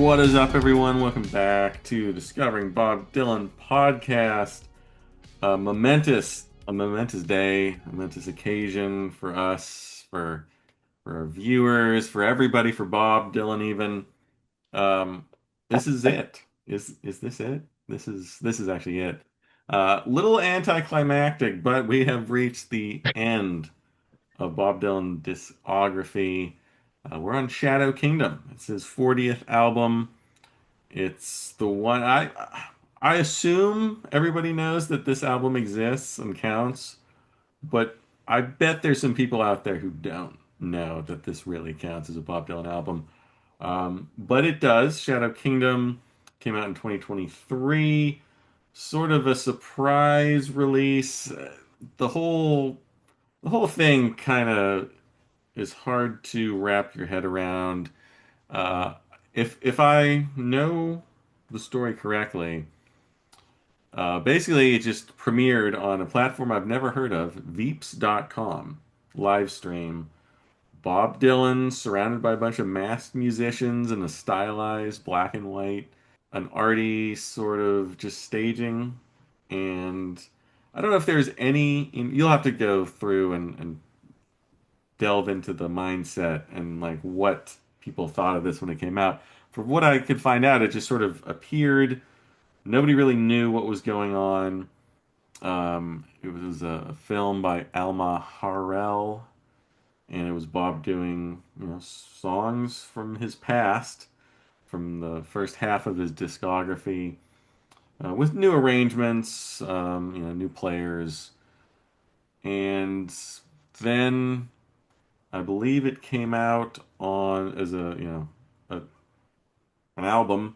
What is up, everyone? Welcome back to Discovering Bob Dylan podcast. A momentous day, a momentous occasion for us, for our viewers, for everybody, for Bob Dylan even. Um, this is it. Is this it? This is actually it. Little anticlimactic, but we have reached the end of Bob Dylan discography. We're on Shadow Kingdom. It's his 40th album. It's the one I assume everybody knows that this album exists and counts, but I bet there's some people out there who don't know that this really counts as a Bob Dylan album. But it does. Shadow Kingdom came out in 2023, sort of a surprise release. The whole thing kind of is hard to wrap your head around. Uh, if I know the story correctly, basically it just premiered on a platform I've never heard of, Veeps.com, live stream. Bob Dylan surrounded by a bunch of masked musicians in a stylized black and white, an arty sort of just staging. And I don't know if there's any, you'll have to go through and delve into the mindset and like what people thought of this when it came out. From what I could find out, it just sort of appeared. Nobody really knew what was going on. It was a film by Alma Harrell, and it was Bob doing, songs from his past, from the first half of his discography, with new arrangements, new players, and then I believe it came out on as an album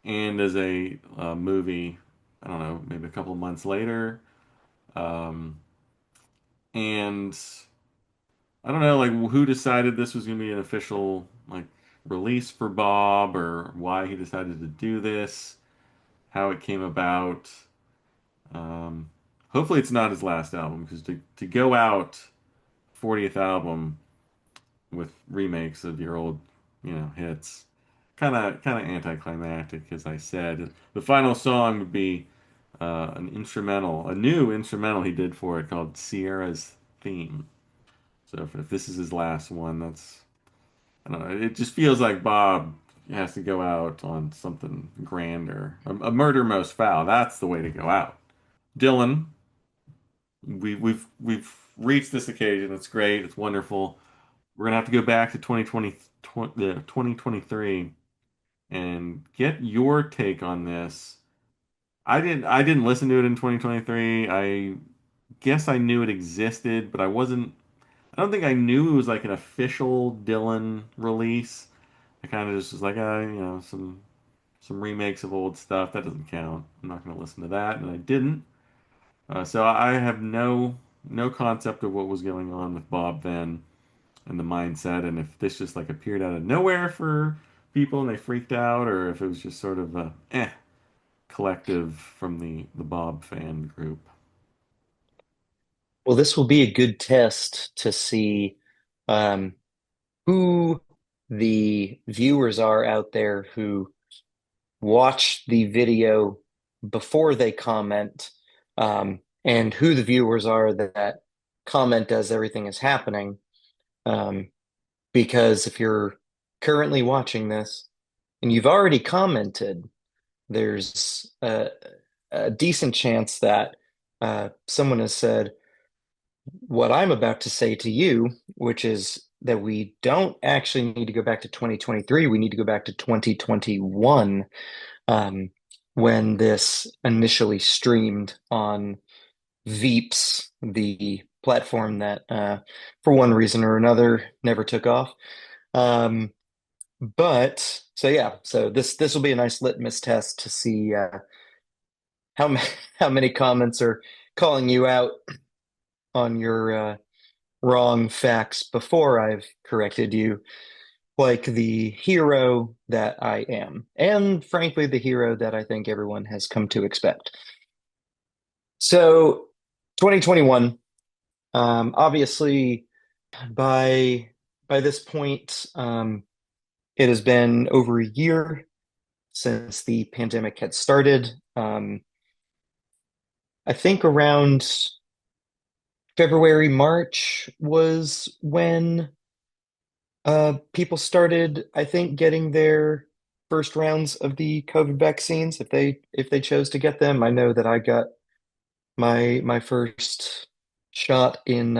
and as a movie. I don't know, maybe a couple of months later. Um, and I don't know, like who decided this was going to be an official like release for Bob, or why he decided to do this, how it came about. Um, Hopefully, it's not his last album because to go out 40th album with remakes of your old, hits. Kind of anticlimactic, as I said. The final song would be an instrumental, a new instrumental he did for it called Sierra's Theme. So if this is his last one, that's I don't know. It just feels like Bob has to go out on something grander. A murder most foul. That's the way to go out. Dylan, we've reached this occasion. It's great. It's wonderful. We're gonna have to go back to 2023 and get your take on this. I didn't listen to it in 2023. I guess I knew it existed, but I don't think I knew it was like an official Dylan release. I kind of just was like, some remakes of old stuff. That doesn't count. I'm not going to listen to that, and I didn't. So I have no concept of what was going on with Bob then and the mindset, and if this just like appeared out of nowhere for people and they freaked out, or if it was just sort of a collective from the Bob fan group. Well, this will be a good test to see um, who the viewers are out there who watch the video before they comment, and who the viewers are that comment as everything is happening. Um, because if you're currently watching this and you've already commented, there's a decent chance that someone has said, what I'm about to say to you, which is that we don't actually need to go back to 2023. We need to go back to 2021, um, when this initially streamed on Veeps, the platform that, for one reason or another, never took off. Um, but so yeah, so this will be a nice litmus test to see how how many comments are calling you out on your wrong facts before I've corrected you, like the hero that I am, and frankly, the hero that I think everyone has come to expect. So, 2021, obviously, by by this point, it has been over a year since the pandemic had started. I think around February, March was when people started, I think, getting their first rounds of the COVID vaccines if they chose to get them. I know that I got my first shot in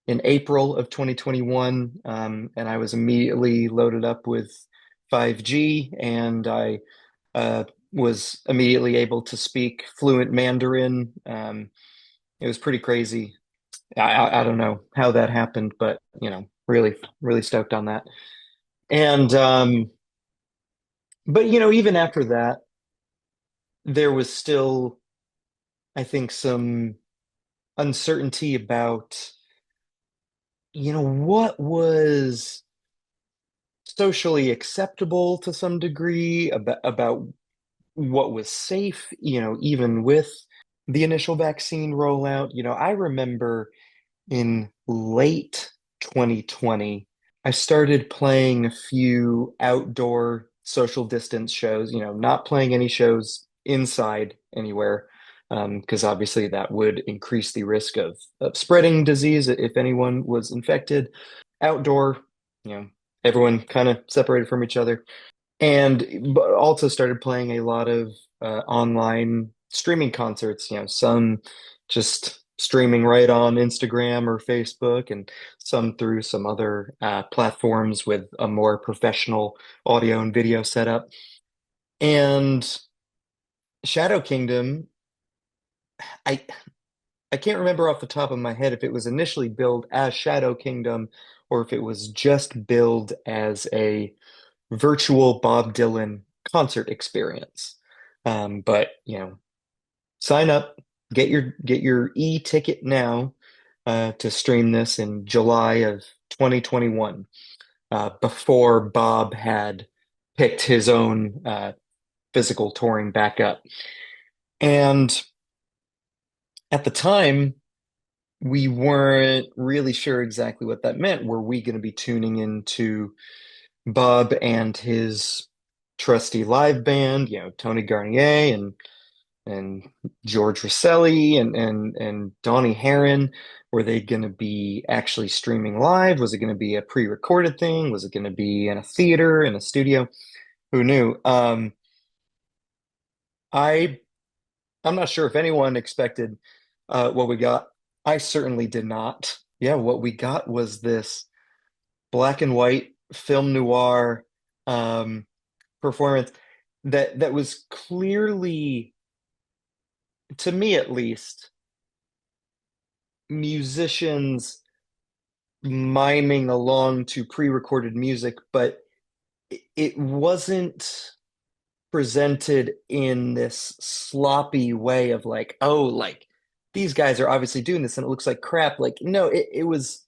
April of 2021, and I was immediately loaded up with 5G, and I uh, was immediately able to speak fluent Mandarin. It was pretty crazy. I don't know how that happened, but really, really stoked on that. And but even after that, there was still, I think, some uncertainty about, what was socially acceptable to some degree, about what was safe, even with the initial vaccine rollout. I remember in late 2020, I started playing a few outdoor social distance shows, not playing any shows inside anywhere, because obviously that would increase the risk of spreading disease if anyone was infected. Outdoor, you know, everyone kind of separated from each other, and but also started playing a lot of online streaming concerts, some just streaming right on Instagram or Facebook, and some through some other platforms with a more professional audio and video setup. And Shadow Kingdom, I I can't remember off the top of my head if it was initially billed as Shadow Kingdom or if it was just billed as a virtual Bob Dylan concert experience. But sign up, get your e-ticket now to stream this in July of 2021, before Bob had picked his own physical touring back up. And at the time, we weren't really sure exactly what that meant. Were we going to be tuning into Bob and his trusty live band, Tony Garnier and George Rosselli and Donnie Herron? Were they going to be actually streaming live? Was it going to be a pre-recorded thing? Was it going to be in a theater, in a studio? Who knew? I I'm not sure if anyone expected what we got. I certainly did not. Yeah, what we got was this black and white film noir um, performance that was clearly, to me at least, musicians miming along to pre-recorded music, but it wasn't presented in this sloppy way of like, oh, like these guys are obviously doing this and it looks like crap. Like, no, it was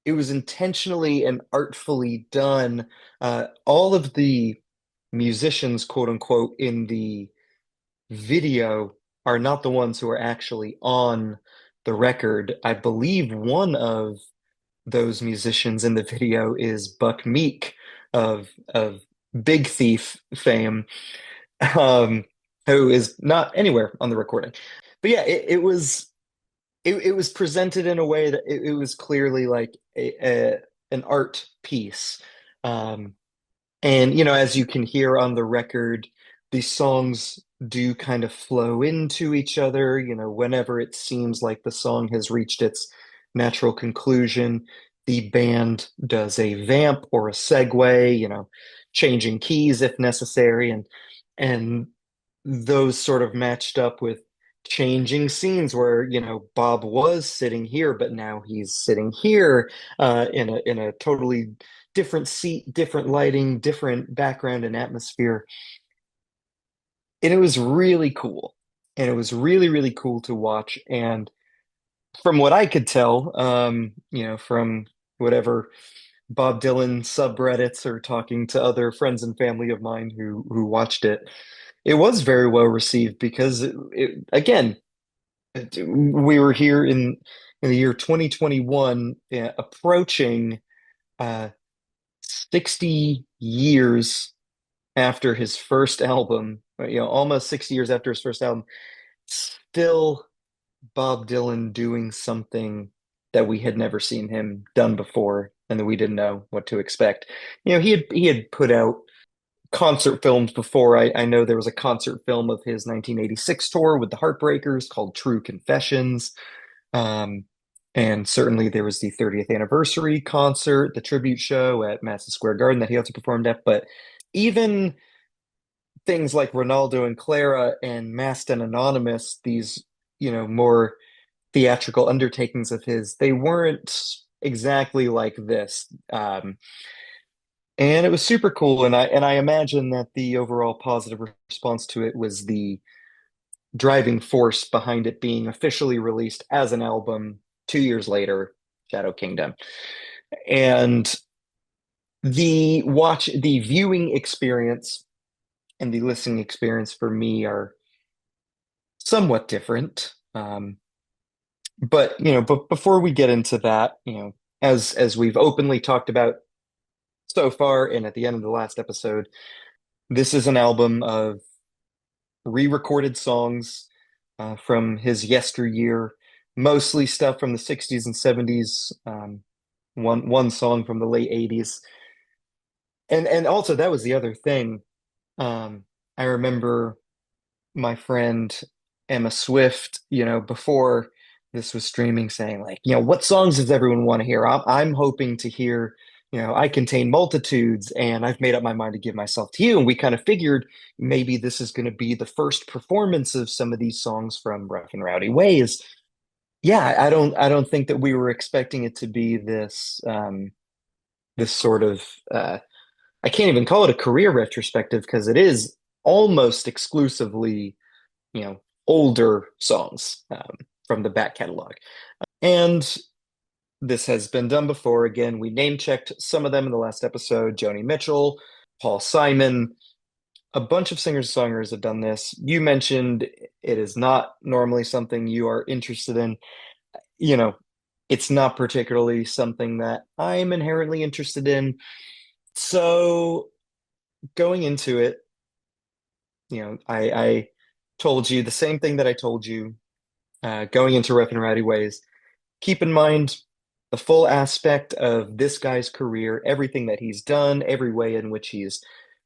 intentionally and artfully done. All of the musicians, quote unquote, in the video are not the ones who are actually on the record. I believe one of those musicians in the video is Buck Meek of Big Thief fame, um, who is not anywhere on the recording. But yeah, it was presented in a way that it was clearly like an art piece. Um, and as you can hear on the record, these songs do kind of flow into each other, whenever it seems like the song has reached its natural conclusion, the band does a vamp or a segue, changing keys if necessary, and those sort of matched up with changing scenes where Bob was sitting here but now he's sitting here, in a totally different seat, different lighting, different background and atmosphere. And it was really cool, and it was really, really cool to watch. And from what I could tell, from whatever Bob Dylan subreddits or talking to other friends and family of mine who watched it, it was very well received because again, we were here in the year 2021, approaching uh, 60 years after his first album, almost 60 years after his first album, still Bob Dylan doing something that we had never seen him done before and that we didn't know what to expect. He had put out concert films before. I know there was a concert film of his 1986 tour with the Heartbreakers called True Confessions. Um, and certainly there was the 30th anniversary concert, the tribute show at Madison Square Garden that he also performed at. But even things like Ronaldo and Clara and Masked and Anonymous, these, more theatrical undertakings of his, they weren't exactly like this. And it was super cool. And I imagine that the overall positive response to it was the driving force behind it being officially released as an album 2 years later, Shadow Kingdom. And the viewing experience and the listening experience for me are somewhat different. But before we get into that, as we've openly talked about so far, and at the end of the last episode, this is an album of re-recorded songs from his yesteryear, mostly stuff from the 60s and 70s, one song from the late 80s. And also that was the other thing. I remember my friend Emma Swift, before this was streaming, saying like, what songs does everyone want to hear? I'm hoping to hear, I Contain Multitudes, and I've made up my mind to give myself to you. And we kind of figured maybe this is going to be the first performance of some of these songs from Rough and Rowdy Ways. Yeah, I don't think that we were expecting it to be this sort of I can't even call it a career retrospective because it is almost exclusively, older songs from the back catalog. And this has been done before. Again, we name checked some of them in the last episode. Joni Mitchell, Paul Simon, a bunch of singers and songwriters have done this. You mentioned it is not normally something you are interested in. You know, it's not particularly something that I'm inherently interested in. So going into it, I told you the same thing that I told you going into Rough and Rowdy Ways. Keep in mind the full aspect of this guy's career, everything that he's done, every way in which he's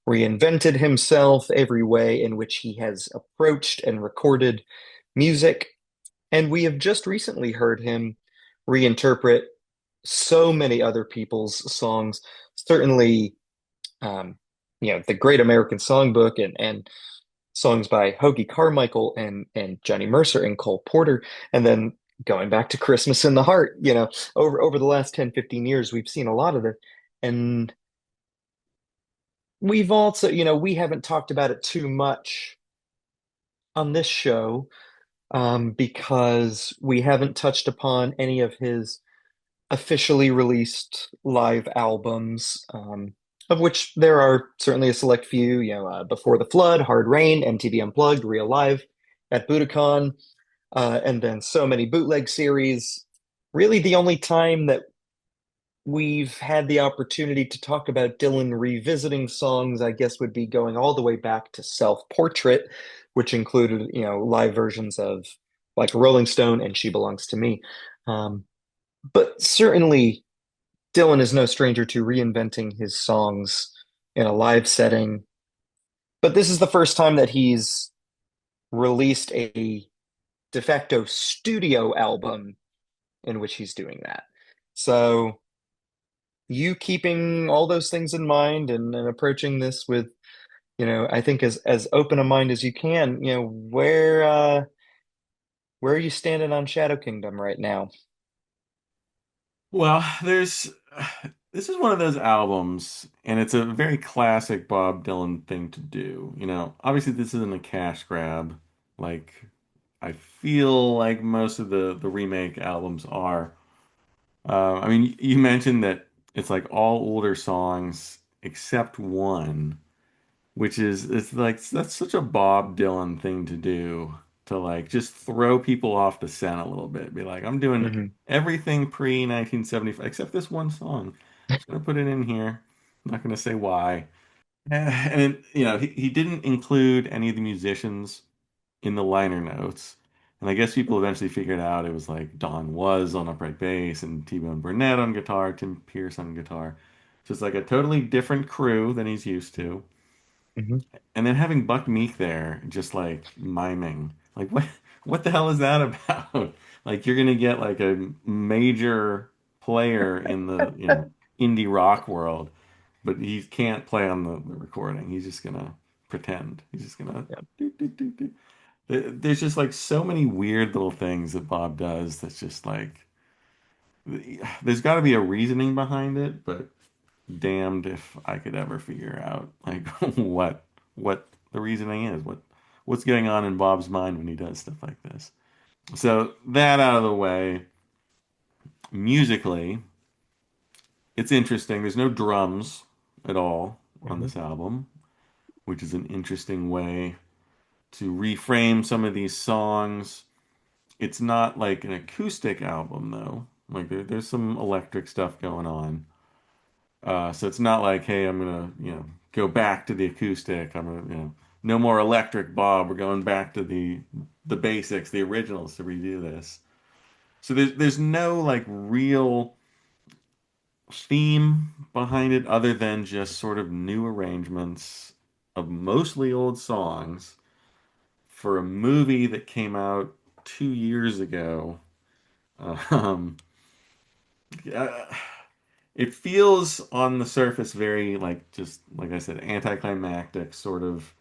reinvented himself, every way in which he has approached and recorded music. And we have just recently heard him reinterpret so many other people's songs. Certainly, um, the Great American Songbook and songs by Hoagie Carmichael and Johnny Mercer and Cole Porter. And then going back to Christmas in the Heart, over the last 10, 15 years, we've seen a lot of it. And we've also, we haven't talked about it too much on this show because we haven't touched upon any of his officially released live albums, of which there are certainly a select few, Before the Flood, Hard Rain, MTV Unplugged, Real Live at Budokan, and then so many bootleg series. Really, the only time that we've had the opportunity to talk about Dylan revisiting songs, I guess, would be going all the way back to Self Portrait, which included, live versions of like Rolling Stone and She Belongs to Me. Um, but certainly, Dylan is no stranger to reinventing his songs in a live setting. But this is the first time that he's released a de facto studio album in which he's doing that. So you keeping all those things in mind and approaching this with, I think as open a mind as you can, where are you standing on Shadow Kingdom right now? Well, this is one of those albums, and it's a very classic Bob Dylan thing to do. Obviously this isn't a cash grab, like I feel like most of the remake albums are. I mean, you mentioned that it's like all older songs except one, which is it's like that's such a Bob Dylan thing to do to like just throw people off the scent a little bit. Be like, I'm doing Hmm. everything pre 1975 except this one song. Just gonna put it in here. I'm not gonna say why. And he didn't include any of the musicians in the liner notes. And I guess people eventually figured out it was like Don Was on upright bass and T-Bone Burnett on guitar, Tim Pierce on guitar. Just like a totally different crew than he's used to. Hmm. And then having Buck Meek there, just like miming, like what the hell is that about? Like you're gonna get like a major player in the indie rock world, but he can't play on the recording. He's just gonna pretend. He's just gonna Yeah. do do do do. There's just like so many weird little things that Bob does that's just like there's got to be a reasoning behind it, but damned if I could ever figure out like what the reasoning is, what's going on in Bob's mind when he does stuff like this. So that out of the way, musically, it's interesting. There's no drums at all on Hmm. this album, which is an interesting way to reframe some of these songs. It's not like an acoustic album though. Like there's some electric stuff going on. So it's not like, hey, I'm gonna, go back to the acoustic. I'm gonna, no more electric, Bob. We're going back to the basics, the originals to redo this. So there's no like real theme behind it other than just sort of new arrangements of mostly old songs for a movie that came out 2 years ago. Um, uh, it feels on the surface very like just like I said, anticlimactic, sort of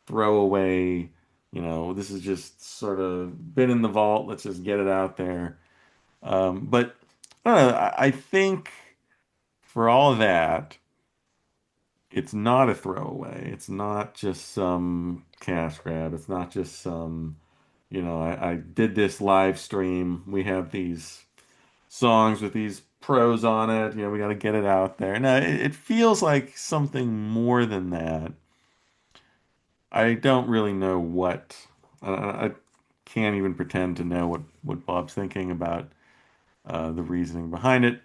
throwaway. This is just sort of been in the vault. Let's just get it out there. But I don't know. I think for all that, it's not a throwaway. It's not just some cash grab. It's not just some, I did this live stream. We have these songs with these pros on it. We got to get it out there. No, it feels like something more than that. I don't really know what. I can't even pretend to know what Bob's thinking about the reasoning behind it.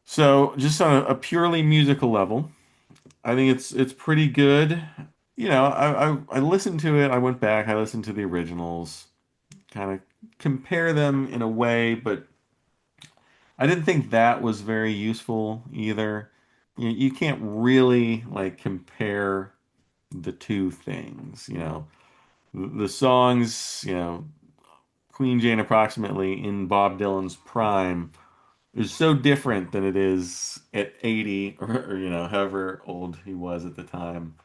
So, just on a purely musical level, I think it's pretty good. I listened to it. I went back. I listened to the originals, kind of compare them in a way, but I didn't think that was very useful either. You can't really like compare the two things. The songs, Queen Jane approximately in Bob Dylan's prime is so different than it is at 80 or however old he was at the time.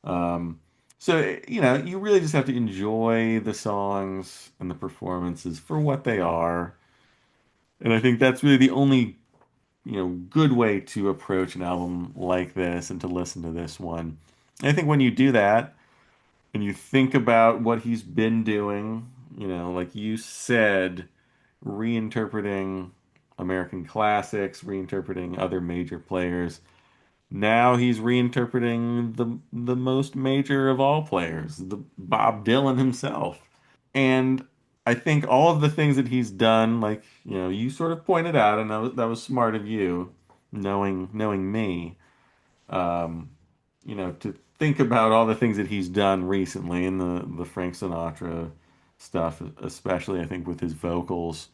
Um, so, you really just have to enjoy the songs and the performances for what they are. And I think that's really the only, good way to approach an album like this and to listen to this one. And I think when you do that and you think about what he's been doing, like you said, reinterpreting American classics, reinterpreting other major players. Now he's reinterpreting the most major of all players, the Bob Dylan himself. And I think all of the things that he's done, like, you sort of pointed out, and that was smart of you, knowing me, um, to think about all the things that he's done recently and the Frank Sinatra stuff, especially I think with his vocals,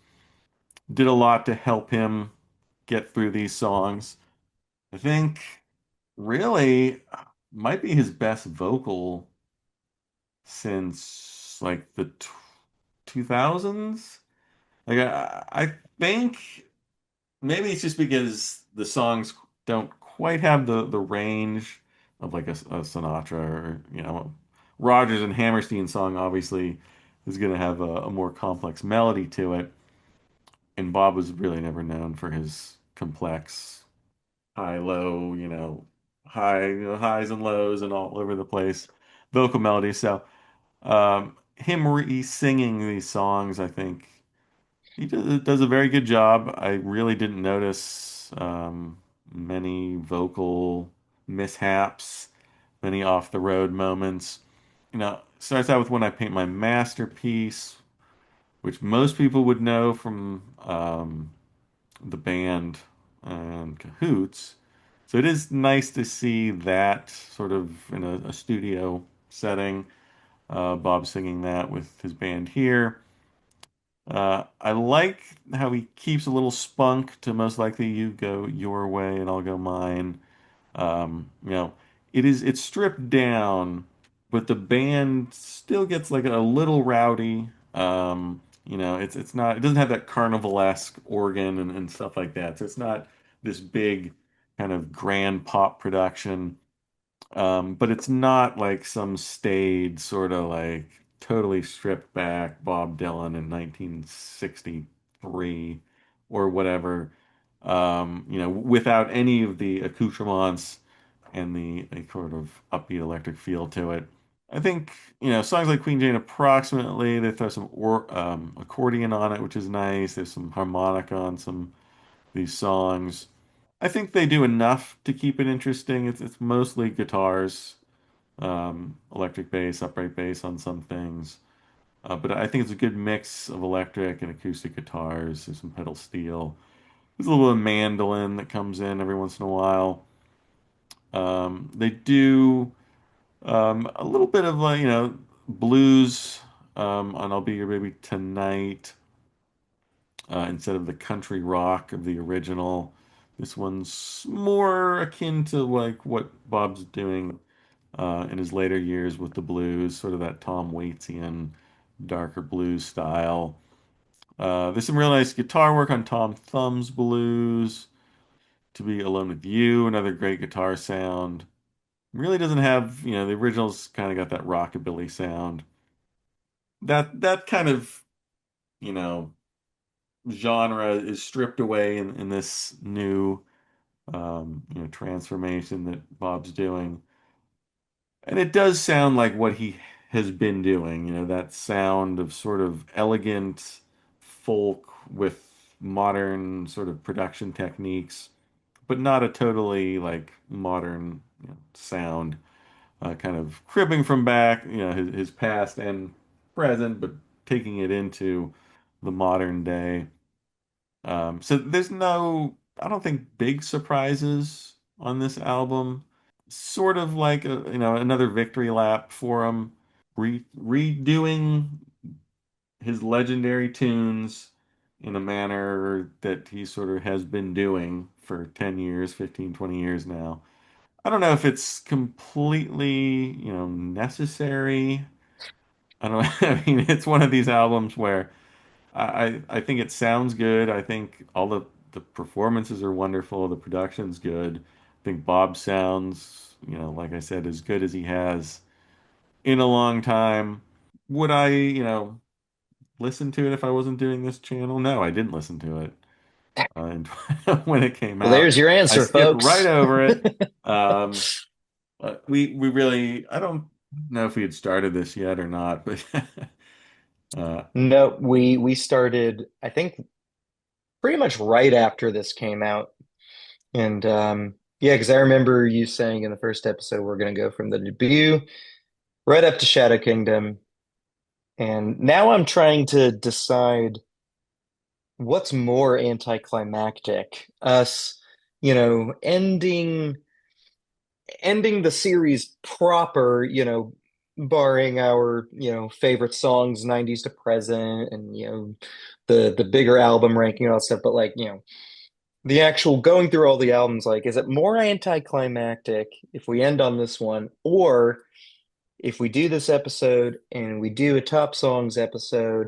did a lot to help him get through these songs. I think really might be his best vocal since like the 2000s. Like I think maybe it's just because the songs don't quite have the range of like a Sinatra or Rogers and Hammerstein song obviously is going to have a more complex melody to it, and Bob was really never known for his complex high low, high, highs and lows and all over the place vocal melodies. So him re-singing these songs, I think he does a very good job. I really didn't notice many vocal mishaps, many off the road moments. Starts out with When I Paint My Masterpiece, which most people would know from the band and Cahoots. So it is nice to see that sort of in a studio setting. Bob singing that with his band here. I like how he keeps a little spunk to most likely you go your way and I'll go mine. You know, it's stripped down, but the band still gets like a little rowdy. You know, it's not it doesn't have that carnivalesque organ and stuff like that. So it's not this big kind of grand pop production. But it's not like some staid sort of like totally stripped back Bob Dylan in 1963 or whatever. You know, without any of the accoutrements and the a sort of upbeat electric feel to it. I think, you know, songs like Queen Jane approximately, they throw some accordion on it, which is nice. There's some harmonica on some of these songs. I think they do enough to keep it interesting. It's mostly guitars, electric bass, upright bass on some things. But I think it's a good mix of electric and acoustic guitars. There's some pedal steel. There's a little bit of mandolin that comes in every once in a while. They do a little bit of like, you know, blues on I'll Be Your Baby Tonight instead of the country rock of the original. This one's more akin to like what Bob's doing in his later years with the blues, sort of that Tom Waitian darker blues style. There's some real nice guitar work on Tom Thumb's blues. To Be Alone with You, another great guitar sound. Really doesn't have, you know, the originals kind of got that rockabilly sound. That kind of, you know, genre is stripped away in this new, you know, transformation that Bob's doing. And it does sound like what he has been doing, you know, that sound of sort of elegant folk with modern sort of production techniques, but not a totally like modern, you know, sound, kind of cribbing from back, you know, his past and present, but taking it into the modern day. So there's no, I don't think big surprises on this album. Sort of like a, you know, another victory lap for him, redoing his legendary tunes in a manner that he sort of has been doing for 10 years, 15, 20 years now. I don't know if it's completely, you know, necessary. I don't I mean, it's one of these albums where I think it sounds good. I think all the performances are wonderful. The production's good. I think Bob sounds, you know, like I said, as good as he has in a long time. Would I, you know, listen to it if I wasn't doing this channel? No, I didn't listen to it and when it came Well, out. there's your I answer, skipped right folks. over it. Um, we really I don't know if we had started this yet or not, but uh, No, we started, I think, pretty much right after this came out. And yeah, because I remember you saying in the first episode we're going to go from the debut right up to Shadow Kingdom. And now I'm trying to decide what's more anticlimactic. Us, you know, ending the series proper, you know, barring our, you know, favorite songs 90s to present and, you know, the bigger album ranking and all that stuff, but like, you know, the actual going through all the albums, like, is it more anticlimactic if we end on this one, or if we do this episode and we do a top songs episode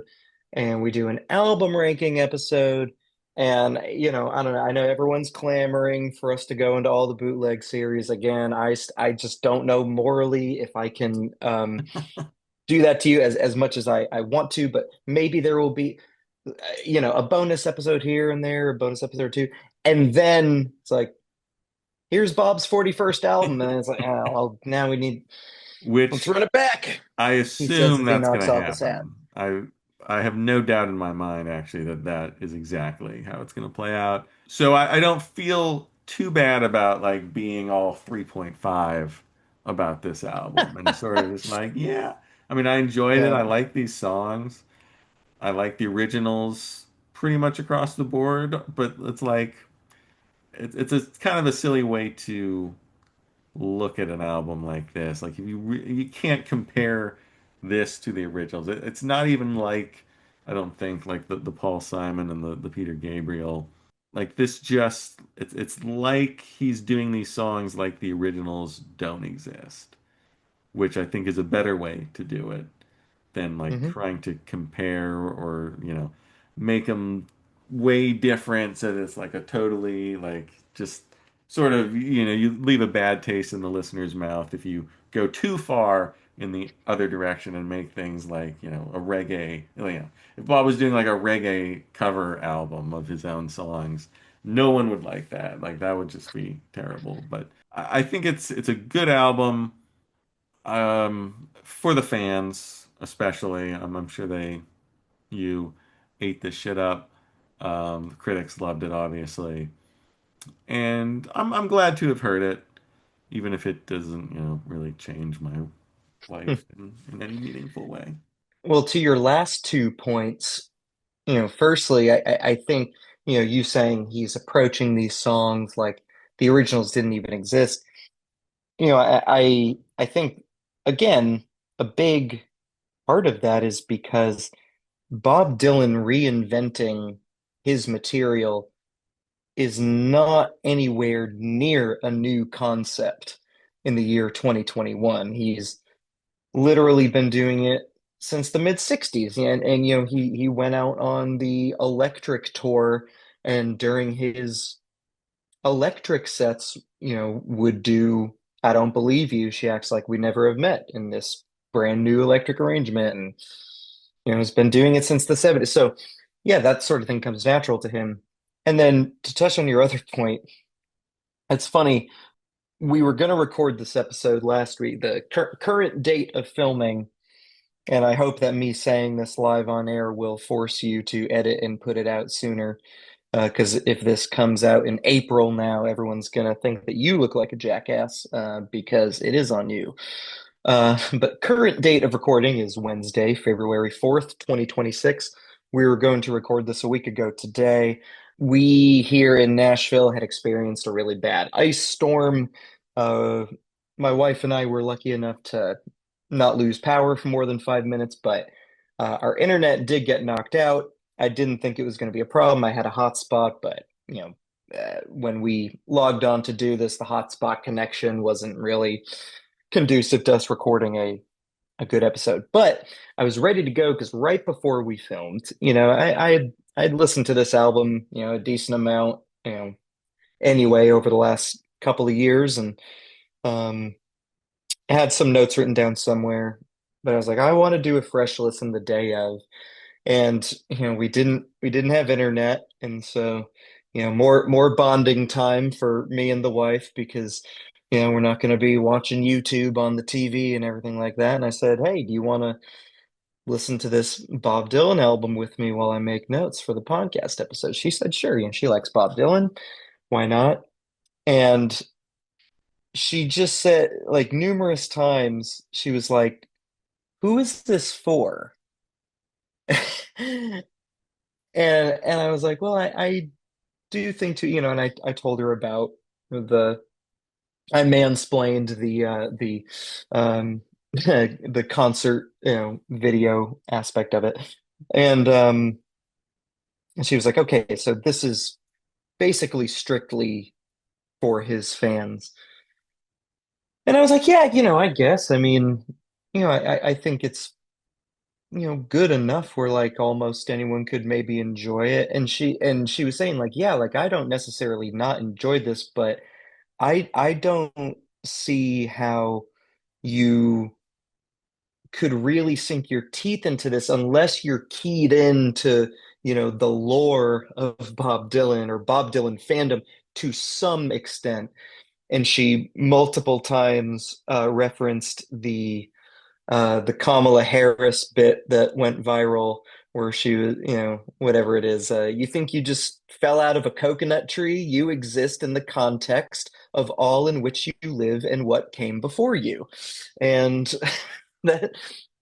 and we do an album ranking episode? And, you know, I don't know. I know everyone's clamoring for us to go into all the bootleg series again. I just don't know morally if I can do that to you as much as I want to, but maybe there will be, you know, a bonus episode here and there, a bonus episode or two. And then it's like, here's Bob's 41st album. And it's like, oh, well, now we need, let's which run it back. I He says assume as he that's going knocks to off his hat. happen. I have no doubt in my mind actually that that is exactly how it's going to play out. So I don't feel too bad about like being all 3.5 about this album and sort of just like, yeah. I mean, I enjoyed it. Yeah. I like these songs. I like the originals pretty much across the board, but it's like it's a kind of a silly way to look at an album like this. Like if you can't compare this to the originals. It's not even like I don't think like the Paul Simon and the Peter Gabriel. Like this just it's like he's doing these songs like the originals don't exist, which I think is a better way to do it than like Hmm. trying to compare or, make them way different so that it's like a totally like just sort of, you leave a bad taste in the listener's mouth if you go too far in the other direction and make things like, a reggae, if Bob was doing like a reggae cover album of his own songs, no one would like that. Like that would just be terrible. But I think it's a good album. For the fans, especially, I'm sure you ate this shit up. The critics loved it, obviously, and I'm glad to have heard it, even if it doesn't, really change my life in any meaningful way. Well, to your last 2 points, firstly, I think, you saying he's approaching these songs like the originals didn't even exist. I think again, a big part of that is because Bob Dylan reinventing his material is not anywhere near a new concept in the year 2021. He's literally been doing it since the mid 60s. And he went out on the Electric tour, and during his Electric sets, would do I Don't Believe You, She Acts Like We Never Have Met in this brand new Electric arrangement. And, has been doing it since the 70s. So, yeah, that sort of thing comes natural to him. And then to touch on your other point, it's funny. We were going to record this episode last week, the current date of filming. And I hope that me saying this live on air will force you to edit and put it out sooner. Because if this comes out in April now, everyone's going to think that you look like a jackass because it is on you. But current date of recording is Wednesday, February 4th, 2026. We were going to record this a week ago today. We here in Nashville had experienced a really bad ice storm. Uh, my wife and I were lucky enough to not lose power for more than 5 minutes, but our internet did get knocked out. I didn't think it was going to be a problem. I had a hotspot, but when we logged on to do this, the hotspot connection wasn't really conducive to us recording a good episode. But I was ready to go because right before we filmed, I had listened to this album, a decent amount, anyway over the last couple of years, and um, I had some notes written down somewhere. But I was like, I want to do a fresh listen the day of, and we didn't have internet, and so more bonding time for me and the wife because we're not going to be watching YouTube on the TV and everything like that. And I said, hey, do you want to listen to this Bob Dylan album with me while I make notes for the podcast episode? She said sure. She likes Bob Dylan, why not? And she just said, like, numerous times, she was like, who is this for? And I was like, well, I do think too, and I told her about the I mansplained the the concert, video aspect of it. And she was like, okay, so this is basically strictly for his fans. And I was like, yeah, I guess. I mean, I think it's good enough where like almost anyone could maybe enjoy it. And she was saying like, yeah, like I don't necessarily not enjoy this, but I don't see how you could really sink your teeth into this unless you're keyed into, the lore of Bob Dylan or Bob Dylan fandom to some extent. And she multiple times referenced the Kamala Harris bit that went viral where she was, whatever it is, you think you just fell out of a coconut tree? You exist in the context of all in which you live and what came before you. And that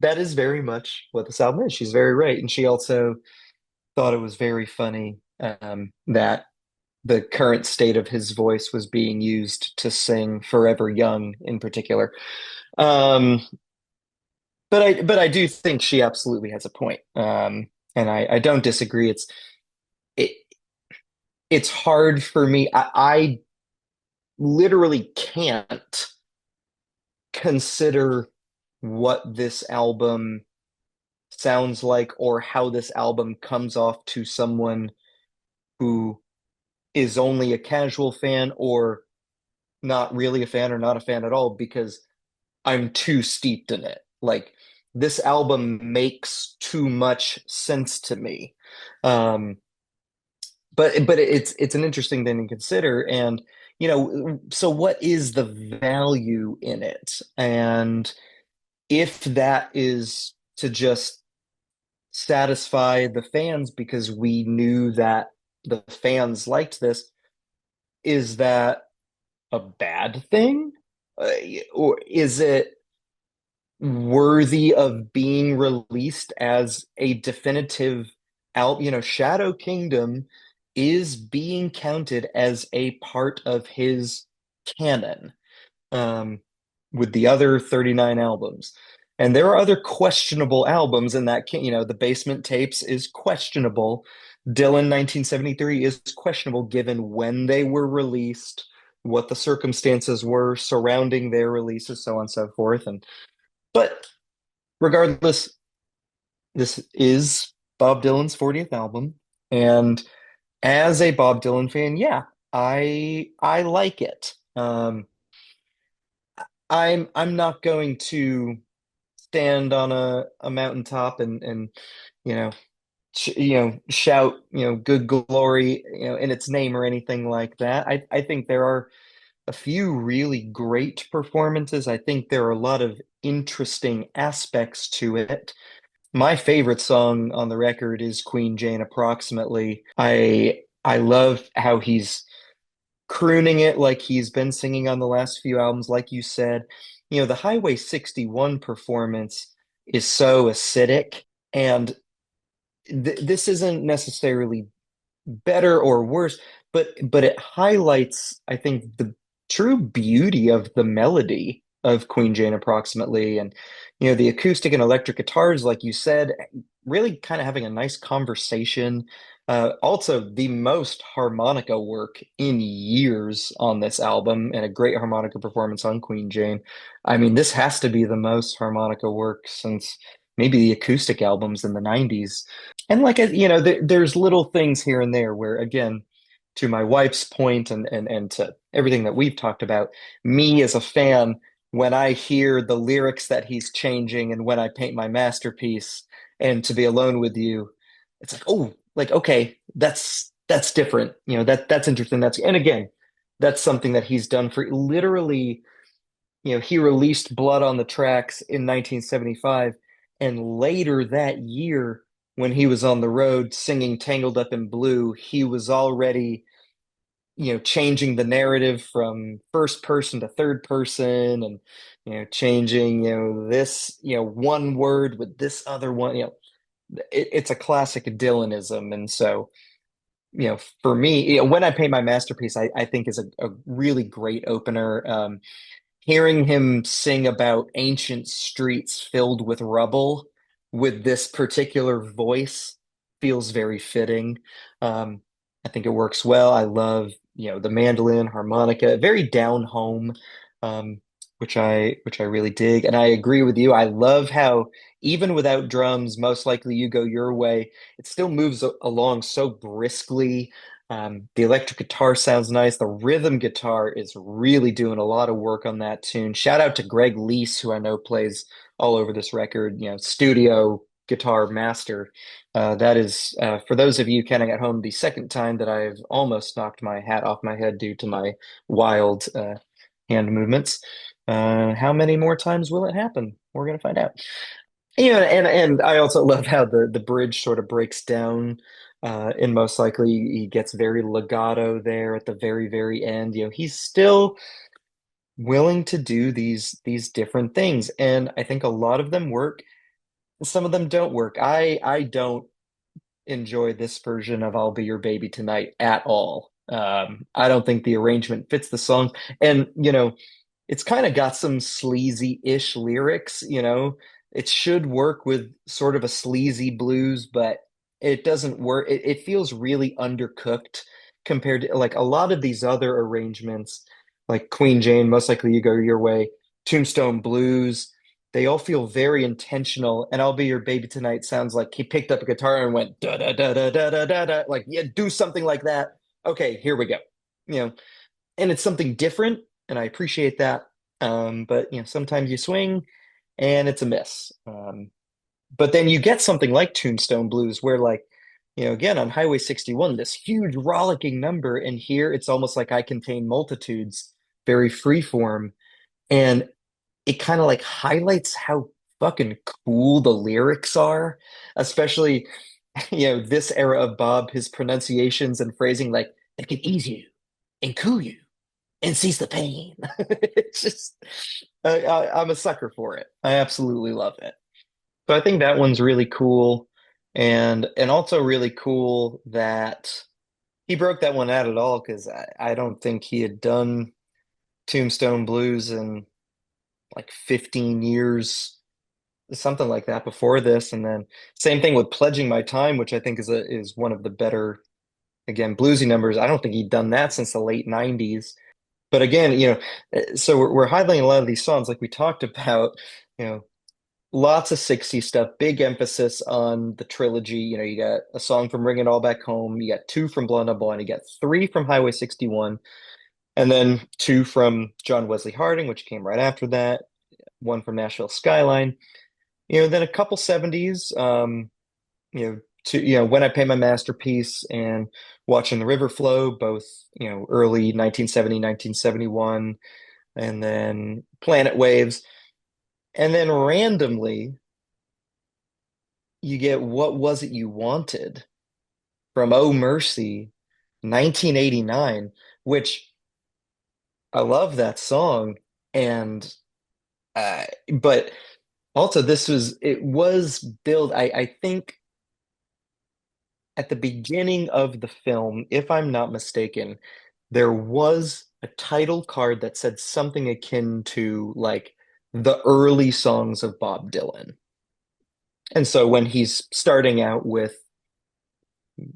that is very much what this album is. She's very right. And she also thought it was very funny that the current state of his voice was being used to sing Forever Young in particular. Um, but I do think she absolutely has a point. And I don't disagree. It, it's hard for me. I literally can't consider what this album sounds like or how this album comes off to someone who is only a casual fan or not really a fan or not a fan at all because I'm too steeped in it. Like this album makes too much sense to me. Um, but it's an interesting thing to consider. And so what is the value in it? And if that is to just satisfy the fans because we knew that the fans liked this, is that a bad thing? Uh, or is it worthy of being released as a definitive album? Shadow Kingdom is being counted as a part of his canon, um, with the other 39 albums. And there are other questionable albums in that, the Basement Tapes is questionable. Dylan 1973 is questionable given when they were released, what the circumstances were surrounding their releases, so on and so forth. But regardless, this is Bob Dylan's 40th album. And as a Bob Dylan fan, yeah, I like it. I'm not going to stand on a mountaintop and you know shout good glory in its name or anything like that. I think there are a few really great performances. I think there are a lot of interesting aspects to it. My favorite song on the record is Queen Jane Approximately. I love how he's crooning it like he's been singing on the last few albums, like you said. The Highway 61 performance is so acidic, and this isn't necessarily better or worse, but it highlights, I think, the true beauty of the melody of Queen Jane Approximately, and the acoustic and electric guitars, like you said, really kind of having a nice conversation. Also, the most harmonica work in years on this album, and a great harmonica performance on Queen Jane. I mean, this has to be the most harmonica work since maybe the acoustic albums in the 90s. And there's little things here and there where, again, to my wife's point and to everything that we've talked about, me as a fan, when I hear the lyrics that he's changing and when I paint my masterpiece and to be alone with you, it's like, oh, like, okay, that's different. That's interesting. And again, that's something that he's done for literally, he released Blood on the Tracks in 1975, and later that year, when he was on the road singing Tangled Up in Blue, he was already, changing the narrative from first person to third person and, changing, this, one word with this other one, it's a classic Dylanism. And so, for me, When I Paint My Masterpiece, I think is a really great opener. Hearing him sing about ancient streets filled with rubble with this particular voice feels very fitting. Um, I think it works well. I love, the mandolin, harmonica, very down home, um, which I really dig. And I agree with you. I love how even without drums, most likely you go your way, it still moves along so briskly. The electric guitar sounds nice. The rhythm guitar is really doing a lot of work on that tune. Shout out to Greg Leese, who I know plays all over this record, studio guitar master. That is, for those of you counting at home, the second time that I've almost knocked my hat off my head due to my wild hand movements. How many more times will it happen? We're gonna find out. And I also love how the bridge sort of breaks down. And most likely he gets very legato there at the very, very end. He's still willing to do these different things. And I think a lot of them work. Some of them don't work. I don't enjoy this version of I'll Be Your Baby Tonight at all. I don't think the arrangement fits the song. And, it's kind of got some sleazy-ish lyrics, It should work with sort of a sleazy blues, but it doesn't work. It feels really undercooked compared to like a lot of these other arrangements, like Queen Jane, Most Likely You Go Your Way, Tombstone Blues. They all feel very intentional. And I'll Be Your Baby Tonight sounds like he picked up a guitar and went da da da da da da da da. Like, yeah, do something like that. Okay, here we go. You know, and it's something different, and I appreciate that. But sometimes you swing and it's a miss. But then you get something like Tombstone Blues, where like, again on Highway 61, this huge rollicking number, and here it's almost like I Contain Multitudes, very freeform, and it kind of like highlights how fucking cool the lyrics are, especially this era of Bob, his pronunciations and phrasing like it can ease you and cool you and sees the pain. It's just, I'm a sucker for it. I absolutely love it. So I think that one's really cool, and also really cool that he broke that one out at all because I don't think he had done Tombstone Blues in like 15 years, something like that before this. And then same thing with Pledging My Time, which I think is one of the better, again, bluesy numbers. I don't think he'd done that since the late 90s. But again, so we're highlighting a lot of these songs, like we talked about, you know, lots of 60s stuff, big emphasis on the trilogy. You got a song from Bring It All Back Home, you got two from Blonde on Blonde, you got three from Highway 61, and then two from John Wesley Harding, which came right after that, one from Nashville Skyline. Then a couple 70s, When I Pay My Masterpiece and Watching the River Flow, both, early 1970, 1971, and then Planet Waves. And then randomly, you get What Was It You Wanted from Oh Mercy, 1989, which I love that song. And, but also it was billed, I think at the beginning of the film, if I'm not mistaken, there was a title card that said something akin to like the early songs of Bob Dylan. And so when he's starting out with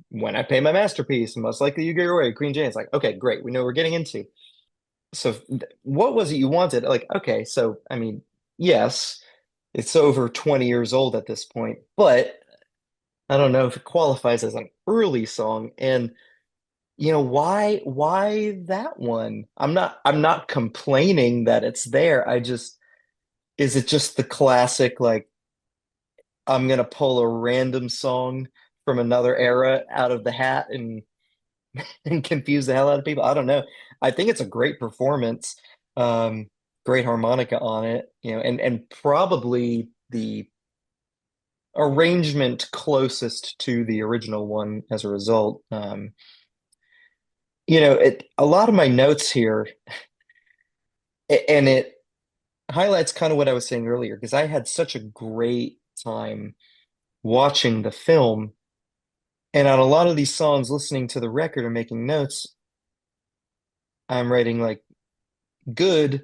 When I Pay My Masterpiece, Most Likely You Get Your Way, Green Jay, it's like, okay, great, we know what we're getting into. So what was it you wanted? Like, okay, so I mean, yes, it's over 20 years old at this point, but I don't know if it qualifies as an early song. And why that one? I'm not complaining that it's there. Is it just the classic like I'm gonna pull a random song from another era out of the hat and confuse the hell out of people? I don't know. I think it's a great performance. Um, Great harmonica on it, and probably the arrangement closest to the original one as a result. A lot of my notes here, and it highlights kind of what I was saying earlier, because I had such a great time watching the film, and on a lot of these songs, listening to the record and making notes, I'm writing like good,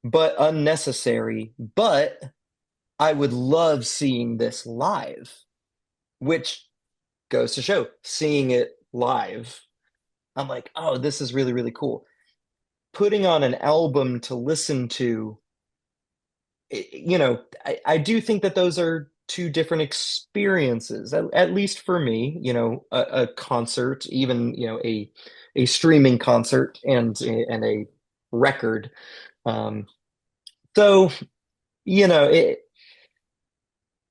but unnecessary, but I would love seeing this live, which goes to show seeing it live. I'm like, oh, this is really, really cool. Putting on an album to listen to, I do think that those are two different experiences, at least for me, a concert, even, a streaming concert and a record. Um, so, it,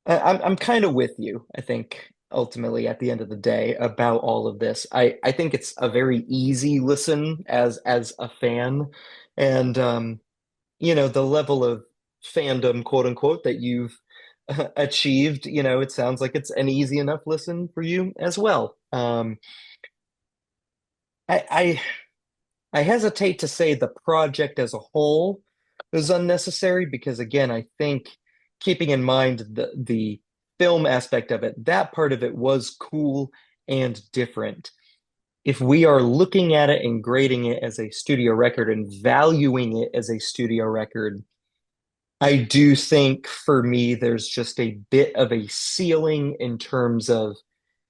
I'm kind of with you, I think, ultimately at the end of the day about all of this. I think it's a very easy listen as a fan. And the level of fandom, quote unquote, that you've achieved, it sounds like it's an easy enough listen for you as well. I, I I hesitate to say the project as a whole is unnecessary because again, I think keeping in mind the film aspect of it, that part of it was cool and different. if we are looking at it and grading it as a studio record and valuing it as a studio record, I do think for me there's just a bit of a ceiling in terms of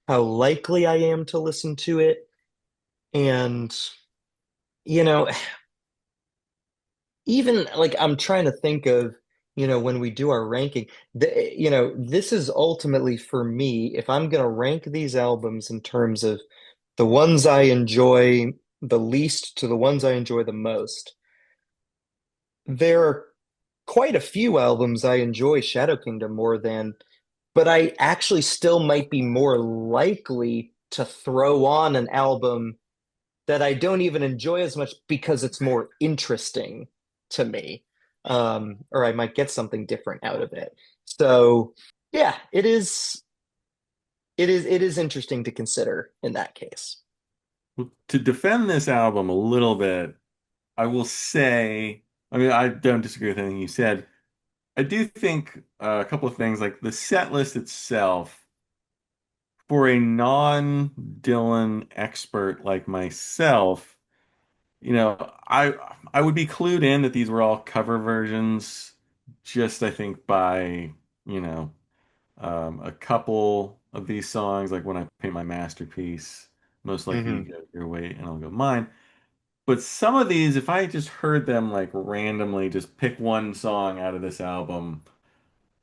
how likely I am to listen to it. And, you know, even like I'm trying to think of, when we do our ranking, this is ultimately for me, if I'm gonna rank these albums in terms of the ones I enjoy the least to the ones I enjoy the most, there are quite a few albums I enjoy Shadow Kingdom more than, but I actually still might be more likely to throw on an album that I don't even enjoy as much because it's more interesting to me. Or I might get something different out of it. So yeah, it is interesting to consider in that case. To defend this album a little bit, I will say, I mean, I don't disagree with anything you said. I do think a couple of things, like the set list itself, for a non-Dylan expert like myself, I would be clued in that these were all cover versions, just I think by, you know, a couple of these songs, like When I Paint My Masterpiece, most likely you Hmm. go your way and I'll go mine. But some of these, if I just heard them like randomly, just pick one song out of this album,